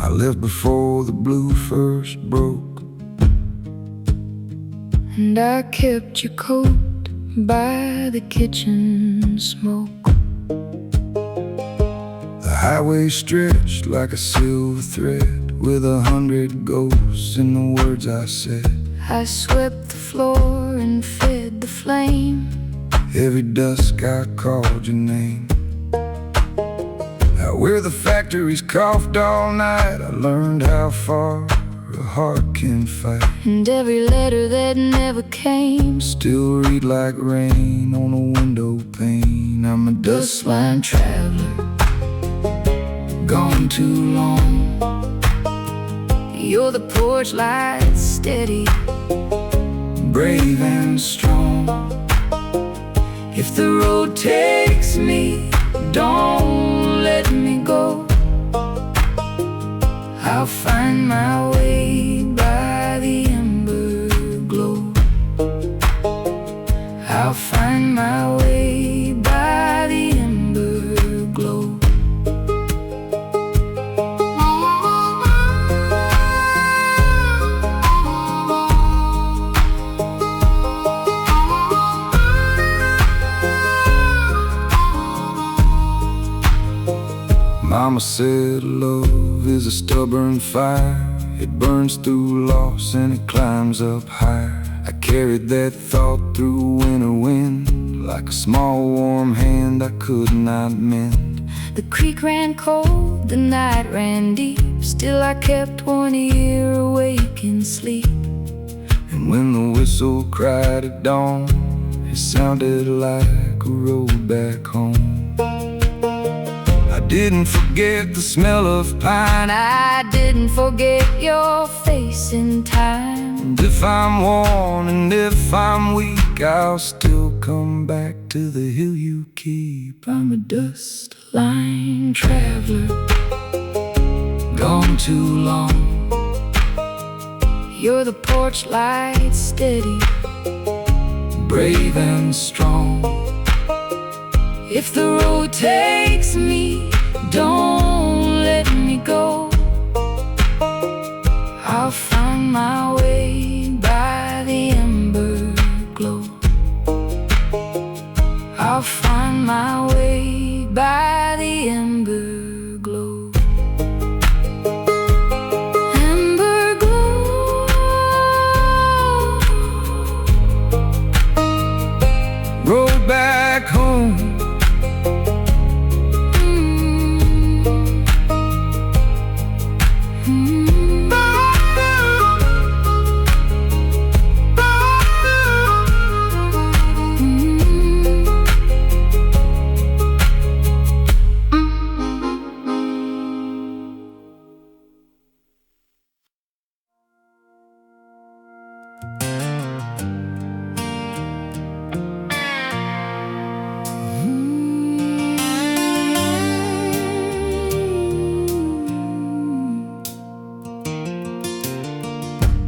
I left before the blue first broke, and I kept your coat by the kitchen smoke. The highway stretched like a silver thread, with 100 ghosts in the words I said. I swept the floor and fed the flame. Every dusk I called your name. Out where the factories coughed all night, I learned how far a heart can fight. And every letter that never came still read like rain on a window pane. I'm a dust-line traveler, gone too long. You're the porch light, steady, brave and strong. If the road takes me, don't let me go. I'll find my way by the ember glow. I'll find my way by the ember glow. Mama said love is a stubborn fire. It burns through loss and it climbs up higher. I carried that thought through winter wind, like a small warm hand I could not mend. The creek ran cold, the night ran deep. Still I kept one ear awake in sleep. And when the whistle cried at dawn, it sounded like a road back home. I didn't forget the smell of pine. I didn't forget your face in time. And if I'm worn and if I'm weak, I'll still come back to the hill you keep. I'm a dust-line traveler, gone too long. You're the porch light, steady, brave and strong. If the road takes me, don't let me go. I'll find my way by the ember glow. I'll find my way by the ember glow. Ember glow. Road back home.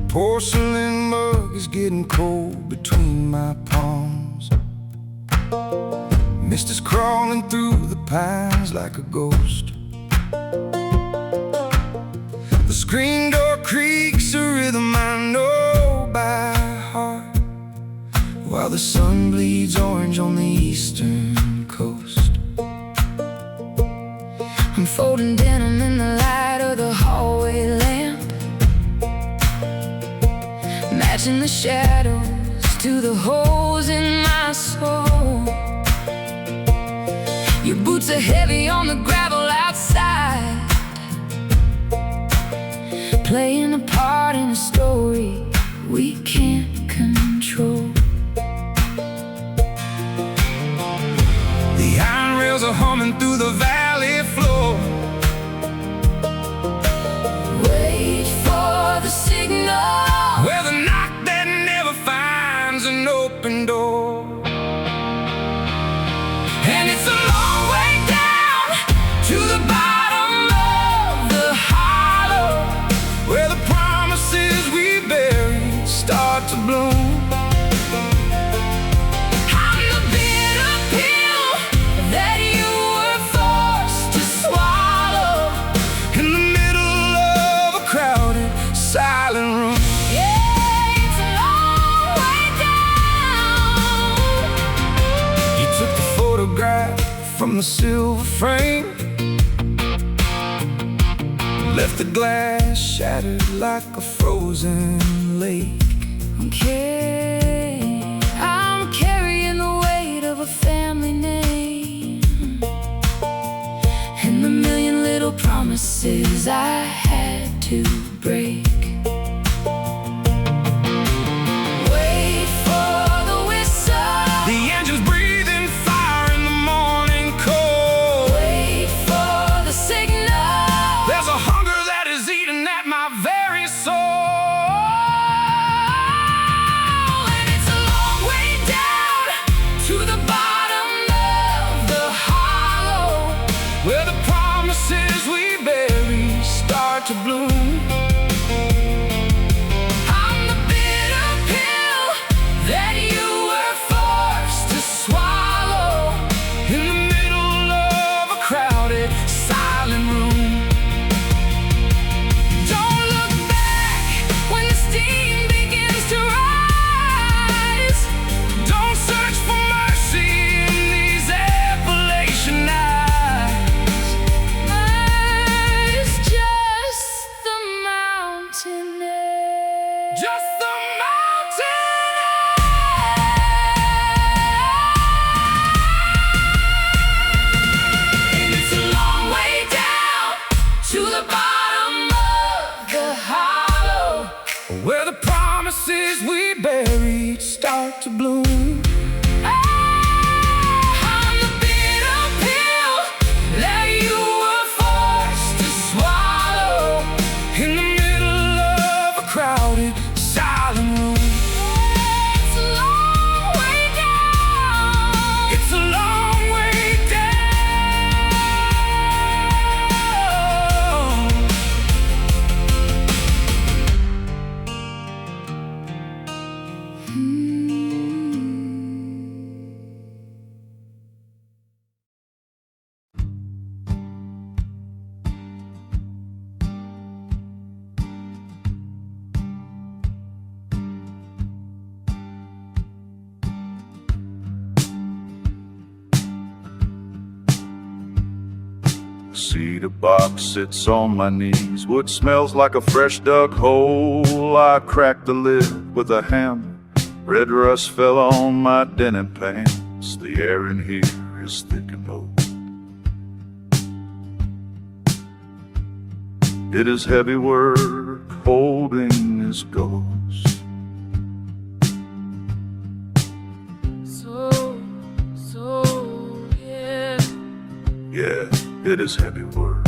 Porcelain mug is getting cold between my palms. Mist is crawling through the pines like a ghost. The screen door creaks a rhythm I know by heart, while the sun bleeds orange on the eastern coast. I'm folding denim in the light of the hallway lamp, matching the shadows to the holes in my soul. Your boots are heavy on the gravel outside, playing a part in a story we can't control. The iron rails are humming through the valley floor. Wait for the signal, Where the knock that never finds an open door. And it's a long way down to the bottom of the hollow, where the promise the silver frame, left the glass shattered like a frozen lake. I'm carrying the weight of a family name, and the million little promises I had to break. Wait for the whistle, The engine's breathing fire in the morning cold. wait for the signal. There's a hunger that is eating at my very soul. And it's a long way down to the bottom of the hollow, Where the promises we bury start to bloom. I'm the bitter pill that you were forced to swallow In the middle of a crowded, silent room. Don't look back when the steam begins to rise. Don't search for mercy in these Appalachian eyes. It's just the mountain air. Just the mountain And it's a long way down to the bottom of the hollow, where the promises we buried start to bloom. I'm the bitter pill that you were forced to swallow. In the middle of a crowded, silent room. It's a long way down. It's a long way down. Cedar box sits on my knees. Wood smells like a fresh dug hole. I cracked the lid with a hammer. Red rust fell on my denim pants. The air in here is thick and old. It is heavy work holding his ghost. Yeah. Yeah, it is heavy work.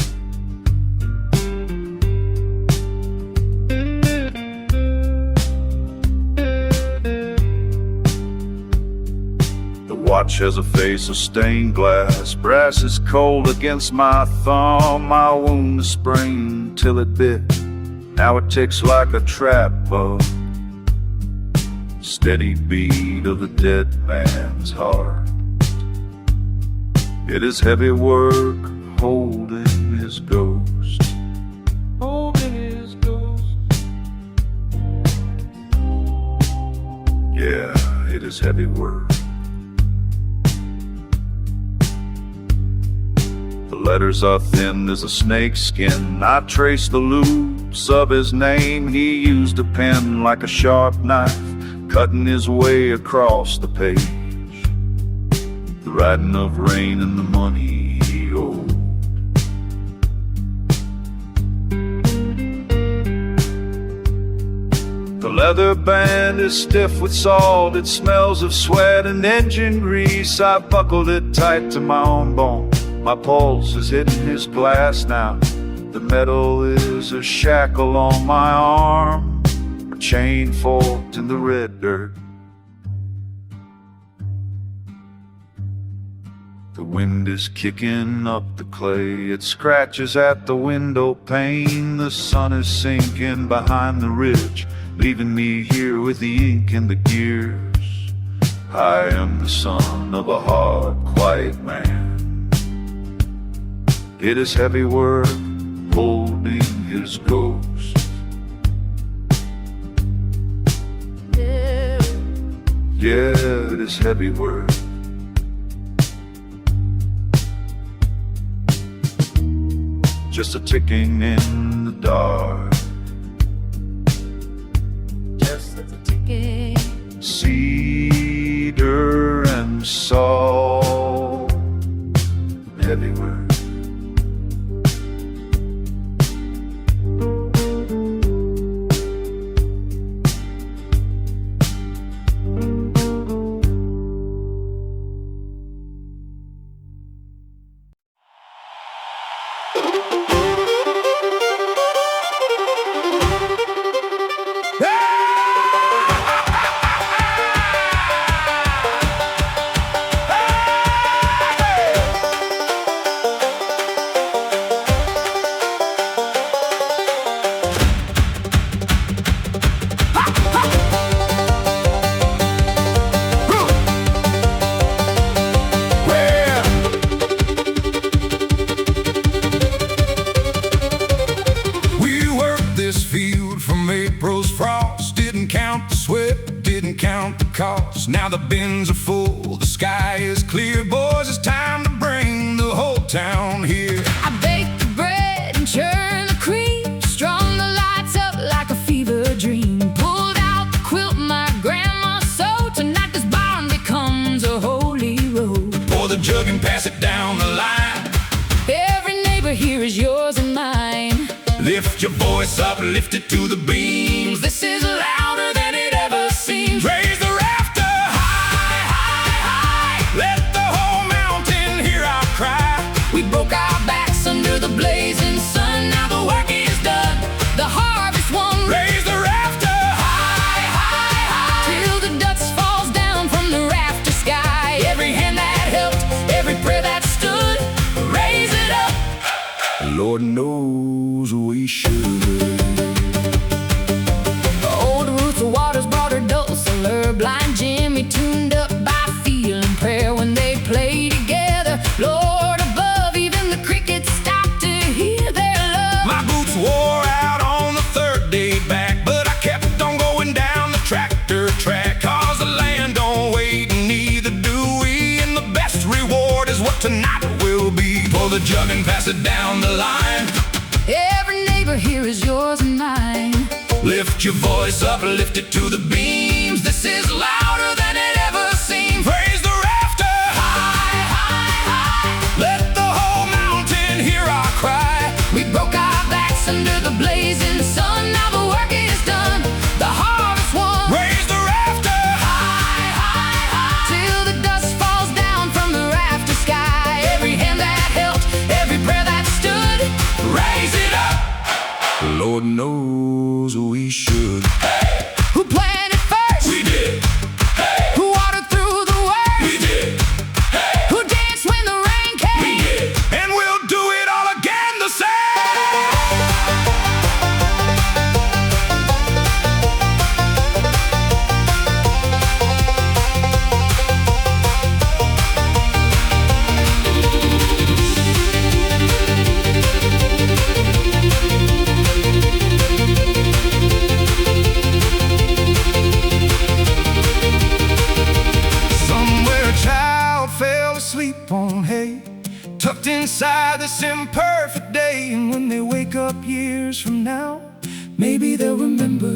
The watch has a face of stained glass. Brass is cold against my thumb. My wound is sprained till it bit. Now it ticks like a trap bug. Steady beat of the dead man's heart. It is heavy work holding his ghost. Holding his ghost. Yeah, it is heavy work. The letters are thin as a snake's skin. I trace the loops of his name. He used a pen like a sharp knife, cutting his way across the page. The writing of rain and the money he owed. The leather band is stiff with salt. It smells of sweat and engine grease. I buckled it tight to my own bone. My pulse is hitting his glass now. The metal is a shackle on my arm, a chain forked in the red dirt. The wind is kicking up the clay. It scratches at the window pane. The sun is sinking behind the ridge, leaving me here with the ink and the gears. I am the son of a hard, quiet man. It is heavy work holding his ghost. Yeah, it is heavy work. just a ticking in the dark. Just a ticket. Cedar and salt everywhere. Now the bins are full, the sky is clear. Boys, it's time to bring the whole town here. I baked the bread and churned the cream, strung the lights up like a fever dream, pulled out the quilt my grandma sewed. Tonight this barn becomes a holy road. Pour the jug and pass it down the line. Every neighbor here is yours and mine. Lift your voice up, lift it to the beams. This is louder than it ever seems. Raise the rafter high, high, high. Let the whole mountain hear our cry. We broke our backs under the blazing sun. Now the work is done, the harvest won. Raise the rafter high, high, high. Till the dust falls down from the rafter sky. Every hand that helped, every prayer that stood, raise it up. Lord knows we should. Old Ruth Waters brought her dulcimer. Blind Jimmy tuned up by feeling prayer when they play together. Lord above, even the crickets stopped to hear their love. My boots wore out on the third day back, but I kept on going down the tractor track. Cause the land don't wait, and neither do we. And the best reward is what tonight will be. Pull the jug and pass it down the line. Every neighbor here is yours and mine. Lift your voice up, lift it to the beams. This is louder than it ever seemed. Raise the rafter high, high, high. Let the whole mountain hear our cry. We broke our backs under the blazing sun. Now the work is done, the harvest won. Raise the rafter High, high, high. Till the dust falls down from the rafter sky. Every hand that helped, every prayer that stood, raise it up. Lord knows we should. who planted first? We did. Who watered through the worst? We did. Who danced when the rain came? We did. And we'll do it all again the same. Sleep on hay, tucked inside this imperfect day. And when they wake up years from now, maybe they'll remember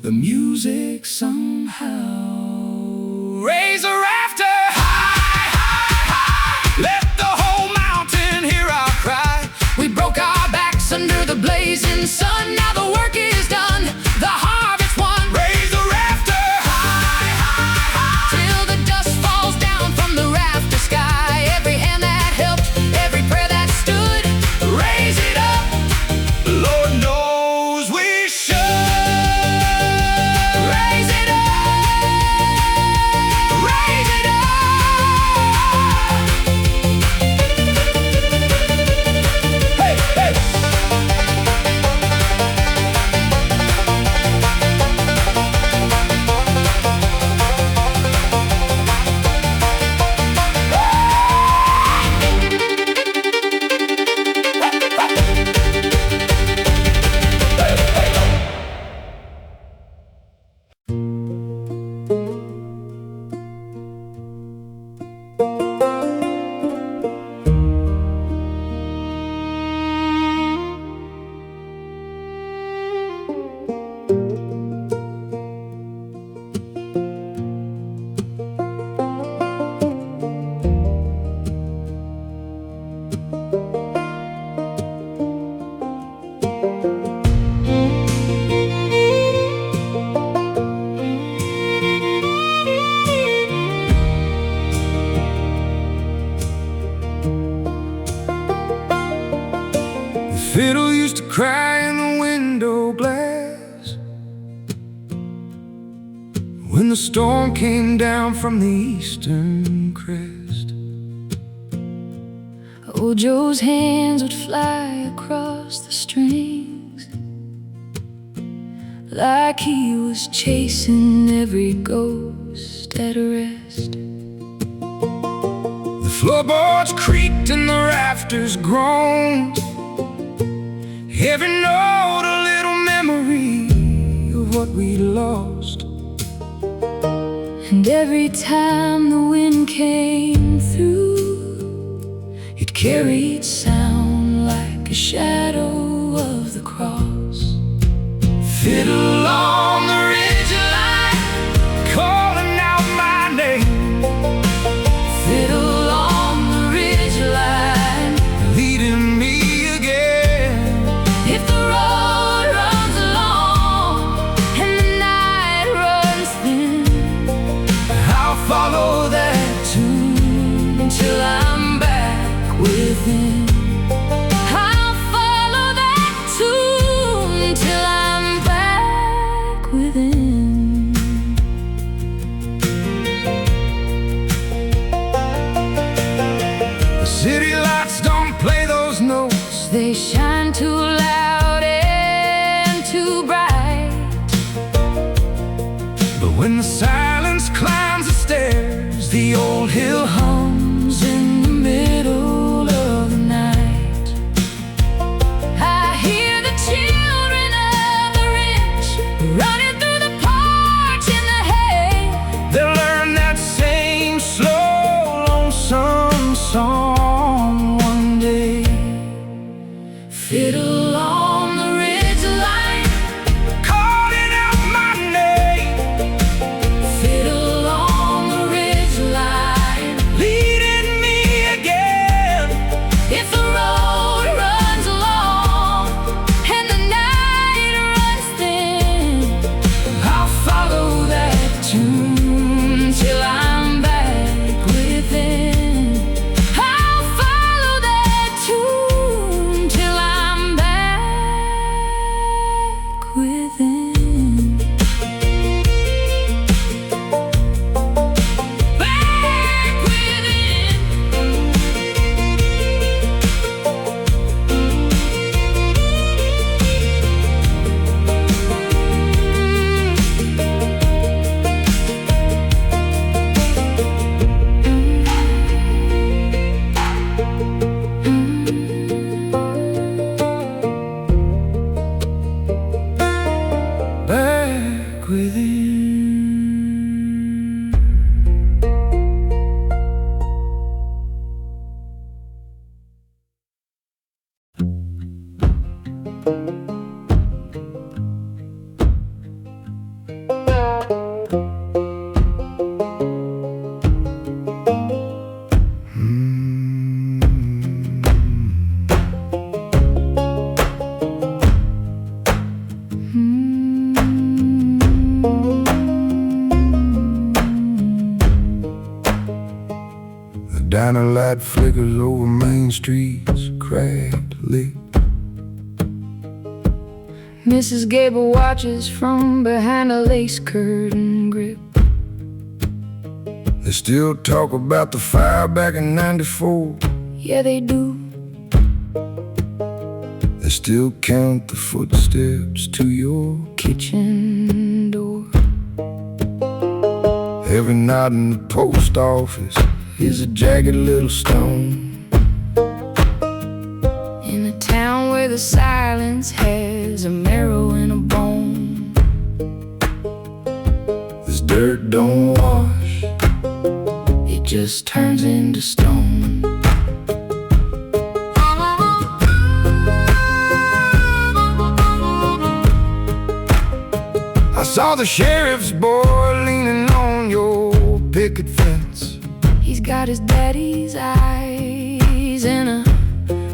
the music somehow. Raise a rafter high, high, high. Let the whole mountain hear our cry. We broke our backs under the blazing sun. Now the work is done, the harvest won. Raise the rafter high, high, high. Till the dust falls down from the rafter sky. Every hand that helped, every prayer that stood, raise it up. Lord knows we should. Raise it up. Raise it up. Hey, hey. fiddle used to cry in the window glass when the storm came down from the eastern crest. Old Joe's hands would fly across the strings like he was chasing every ghost at rest. The floorboards creaked and the rafters groaned, every note a little memory of what we lost. And every time the wind came through, it carried sound like a shadow of the cross. Fiddle on the ridgeline, calling out my name. Fiddle on the ridgeline, leading me again. if the road runs long and the night runs thin, I'll follow that tune until I'm back within. I'll follow that tune till I'm back within. The city lights don't play those notes, They shine too loud and too bright. but when the silence climbs the stairs, the old hill Hums in the middle of the night. I hear the children of the rich running through the parks in the hay. they'll learn that same slow, lonesome song one day. Fiddle on the ridgeline, Calling out my name, fiddle on the ridgeline, leading me again. if the road runs long and the night runs thin, I'll follow that tune till I'm back within. I'll follow that tune till I'm back within. Back within. back within. The diner light flickers over Main Street's cracked lip. Mrs. Gable watches from behind a lace curtain grip. They still talk about the fire back in '94. Yeah, they do. They still count the footsteps to your Kitchen door. every night in the post office is a jagged little stone. In a town where the silence has a marrow and a bone. This dirt don't wash, It just turns into stone. I saw the sheriff's boy leaning on your picket fence. He's got his daddy's eyes and a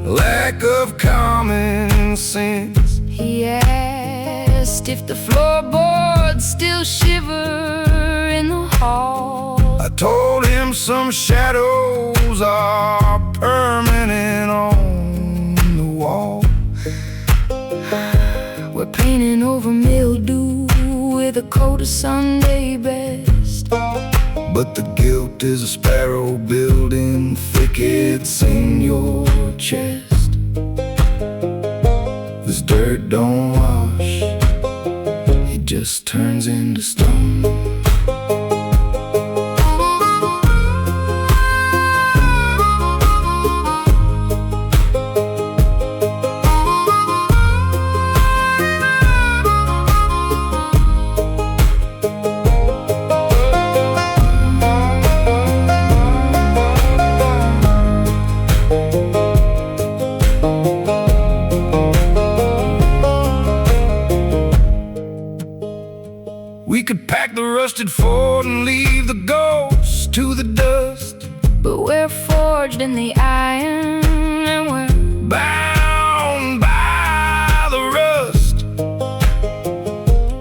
Lack of common sense. He asked if the floorboards still shiver in the hall. I told him some shadows are permanent on the wall. painting over mildew with a coat of Sunday best. But the guilt is a sparrow building thickets in your chest. This dirt don't wash, it just turns into stone. We could pack the rusted Ford and leave the ghost to the dust, but we're forged in the iron and we're bound by the rust.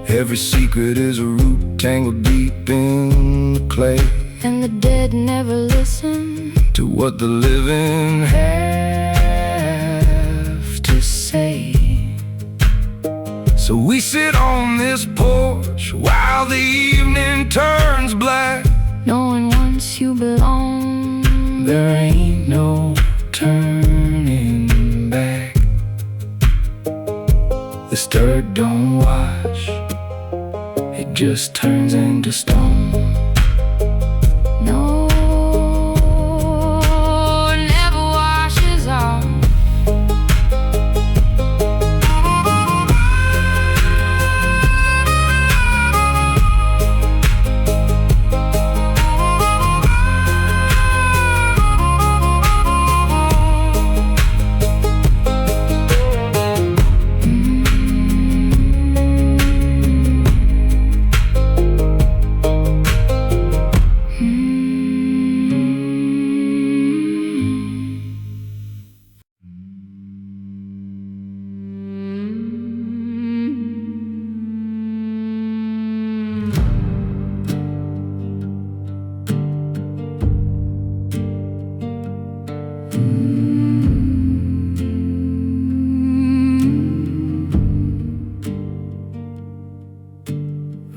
Every secret is a root tangled deep in the clay, and the dead never listen to what the living have to say. So we sit on this porch while the evening turns black, knowing once you belong, there ain't no turning back. This dirt don't wash, it just turns into stone. No, it never washes off.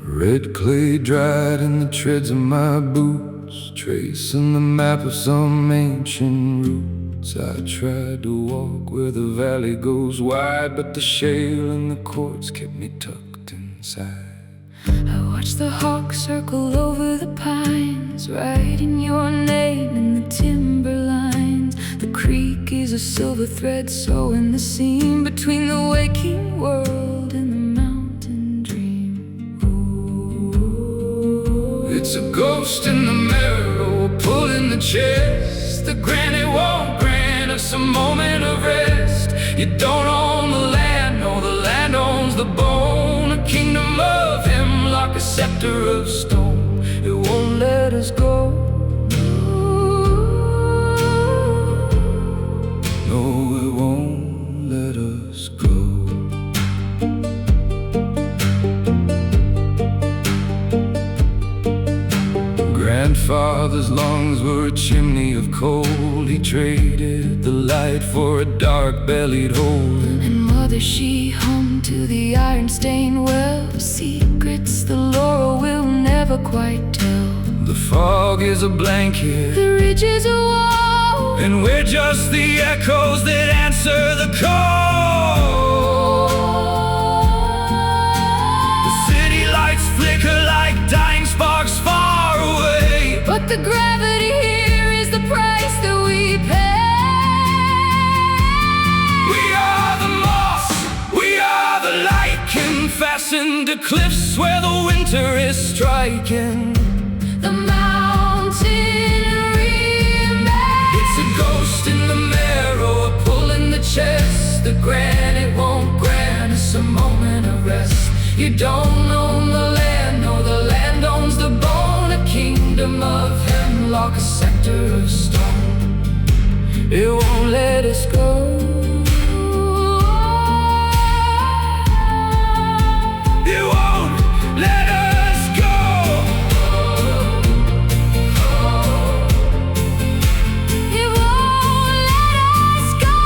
Red clay dried in the treads of my boots, tracing the map of some ancient roots. I tried to walk where the valley goes wide, but the shale and the quartz kept me tucked inside. I watched the hawk circle over the pines, writing your name in the timberlines. The creek is a silver thread sewing the seam between the waking world and the mountain dream. It's a ghost in the marrow, pulling the chest. The granite won't grant us a moment of rest. You don't own the land, no, the land owns the bone. A kingdom of hemlock, a scepter of stone. It won't let us go. No, it won't let us go. Grandfather's lungs were a chimney of coal. He traded the light for a dark-bellied hole. And mother, she hummed to the iron-stained well, secrets the laurel will never quite tell. The fog is a blanket, The ridge is a wall, and we're just the echoes that answer the call. The city lights flicker like dying sparks far away, but the gravity here is the price that we pay. we are the moss, we are the lichen, fastened to cliffs where the winter is striking. The mountain remains. It's a ghost in the marrow, a pull in the chest. The granite won't grant us a moment of rest. You don't own the land, no, the land owns the bone. A kingdom of hemlock, a scepter of stone. It won't let us go. It won't let us go. It won't let us go.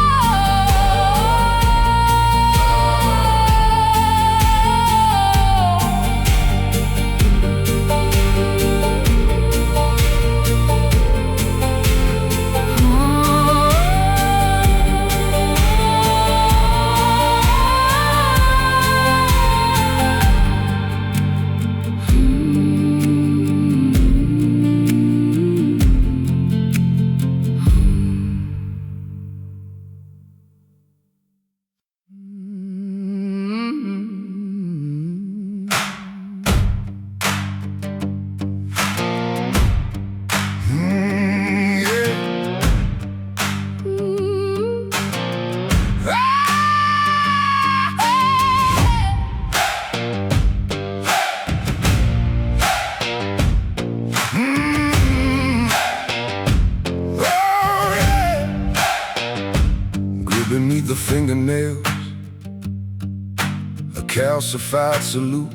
calcified salute,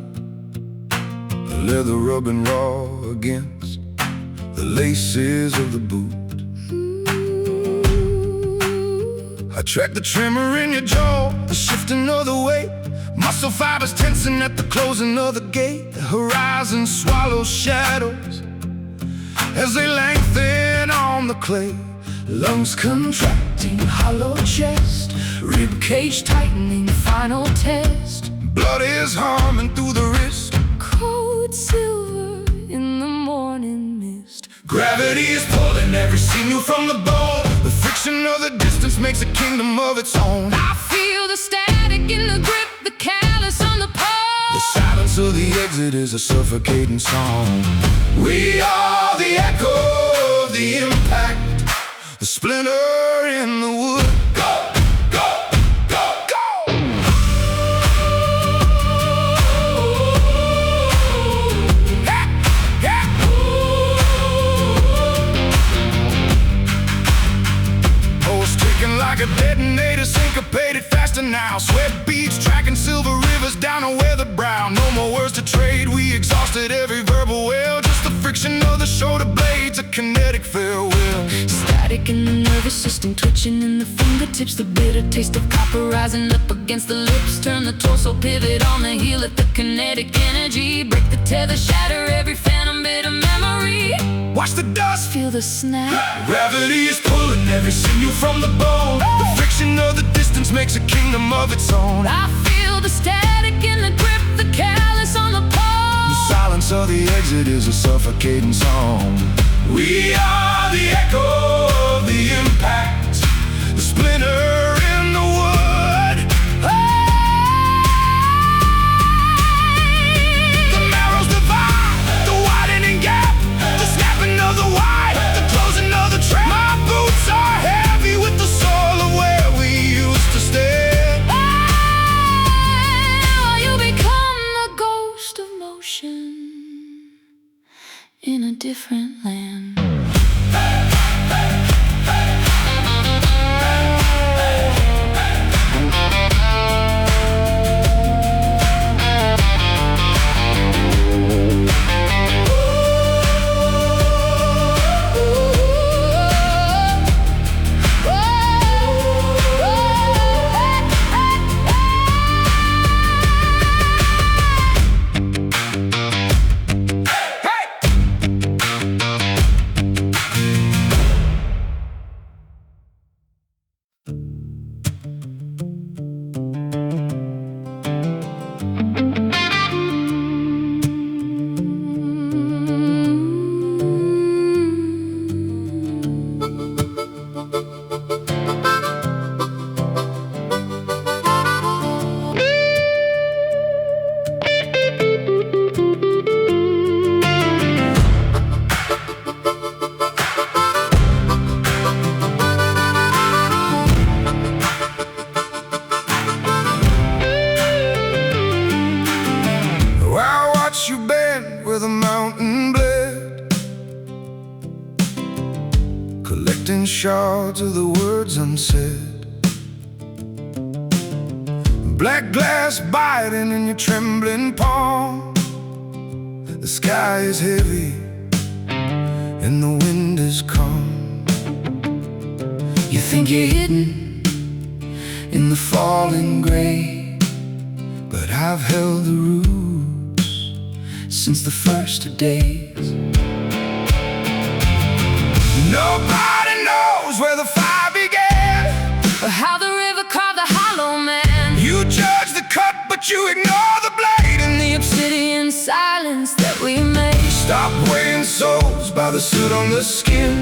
a leather rubbing raw against the laces of the boot. I track the tremor in your jaw, the shifting of the weight, muscle fibers tensing at the closing of the gate. The horizon swallows shadows as they lengthen on the clay. Lungs contracting, hollow chest, rib cage tightening, final test. Blood is humming through the wrist, cold silver in the morning mist. Gravity is pulling every sinew from the bone. The friction of the distance makes a kingdom of its own. I feel the static in the grip, the callus on the pulse. The silence of the exit is a suffocating song. We are the echo of the impact, the splinter in the wood. Go, go, go, go! Ha, ha. Pulse ticking like a detonator, syncopated faster now. Sweat beats tracking silver rivers down a weathered brow. No more words to trade, we exhausted every verbal wail. Just the friction of the shoulder blades, a kinetic farewell. Static in the nervous system, twitching in the fingertips. The bitter taste of copper rising up against the lips. Turn the torso, pivot on the heel at the kinetic energy. Break the tether, shatter every phantom bit of memory. Watch the dust, Feel the snap. gravity is pulling every sinew from the bone. The friction of the distance makes a kingdom of its own. I feel the static in the grip, the callus on the The pulse. silence of the exit is a suffocating song. We are the echo of the impact, the splinter in the wood. The marrow's divide, the widening gap, the snapping of the wide, the closing of the trap. My boots are heavy with the soul of where we used to stay. You become the ghost of motion in a different land. You bend with a mountain blade, collecting shards of the words unsaid. Black glass biting in your trembling palm. The sky is heavy and the wind is calm. You think you're hidden in the falling gray, but I've held the roots since the first of days. Nobody knows where the fire began, Or how the river carved the hollow man. you judge the cut, but you ignore the blade. In the obsidian silence that we made. Stop weighing souls by the soot on the skin.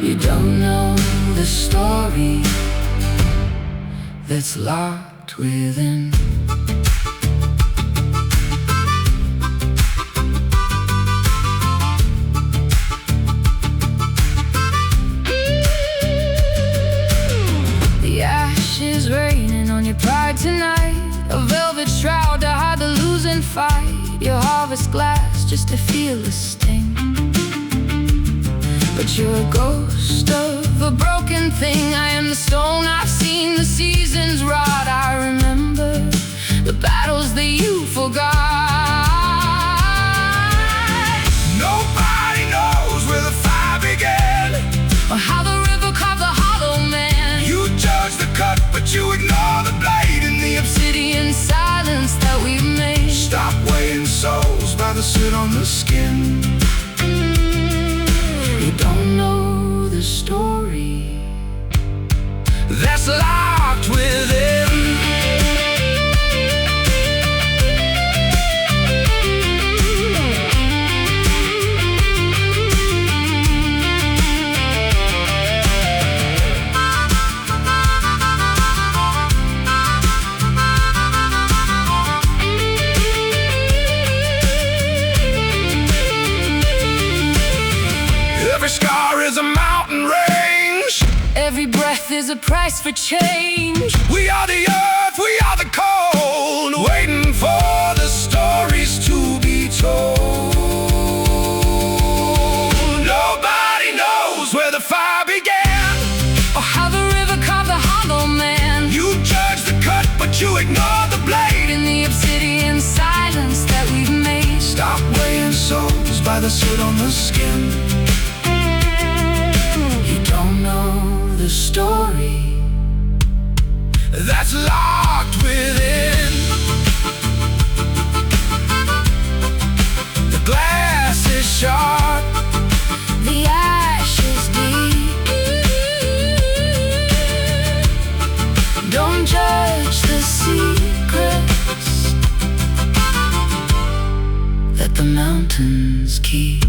You don't know the story that's locked within. The ashes raining on your pride tonight, a velvet shroud to hide the losing fight. Your harvest glass just to feel the sting. But you're a ghost of a broken thing. I am the stone I've seen the seasons rot. I remember will guide. Nobody knows where the fire began, Or how the river carved the hollow man. you judge the cut, but you ignore the blade in the Obsidian silence that we've made. Stop weighing souls by the soot on the skin. You don't know the story That's locked within. Every scar is a mountain range. Every breath is a price for change. We are the earth, we are the cold, waiting for the stories to be told. Nobody knows where the fire began, Or how the river carved the hollow man. you judge the cut, but you ignore the blade. In the obsidian silence that we've made. Stop weighing souls by the soot on the skin. You don't know the story That's locked within. The glass is sharp, the ash is deep. Don't judge the secrets that the mountains keep.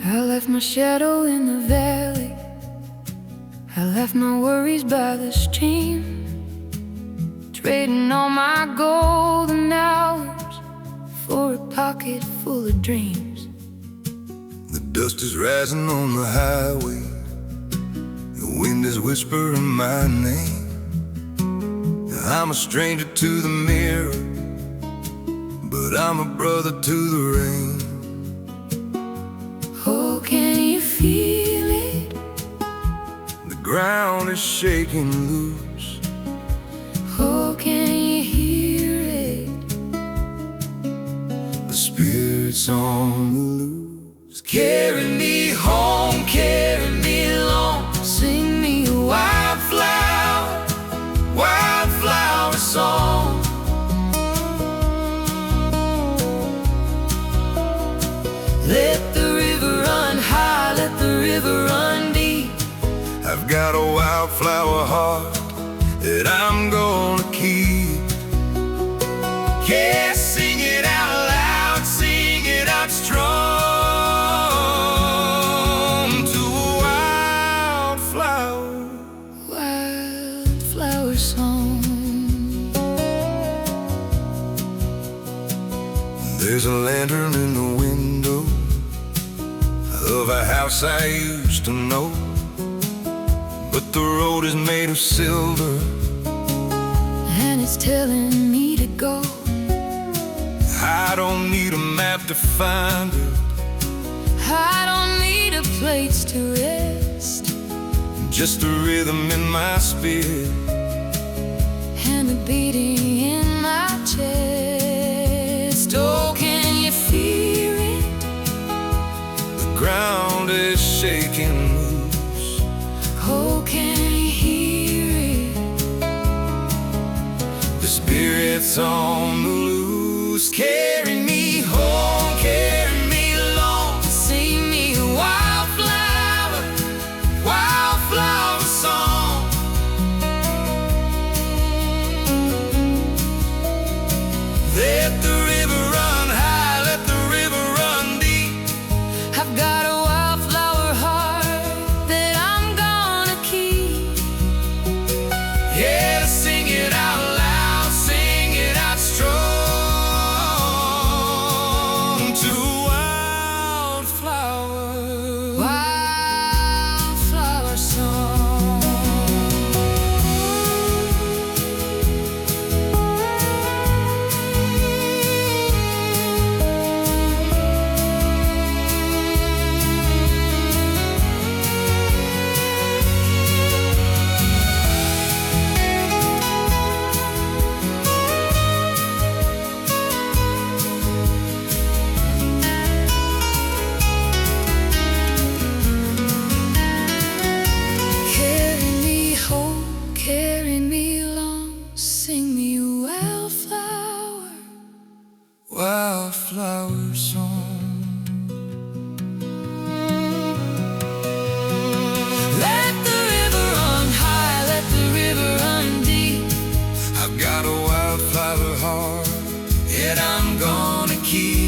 I left my shadow in the valley. I left my worries by the stream, trading all my golden hours for a pocket full of dreams. the dust is rising on the highway. The wind is whispering my name. I'm a stranger to the mirror, but I'm a brother to the rain. Oh, can you feel it? The ground is shaking loose. Oh, can you hear it? The spirit's on the loose. Carry me home, carry me along. Sing me a Wildflower, wildflower song. Let the river run high, let the river run deep. I've got a wildflower heart that I'm gonna keep. Yeah, sing it out loud, sing it out strong to a wildflower. Wildflower song. There's a lantern in the window of a house I used to know, but the road is made of silver, And it's telling me to go. I don't need a map to find it, I don't need a place to rest, just a rhythm in my spirit and a beating in my chest. Oh, can you feel it? The ground is shaking loose. Oh, can you hear it? The spirit's on the loose. Carry me home, wildflower song. Let the river run high, let the river run deep. I've got a wildflower heart, yet I'm gonna keep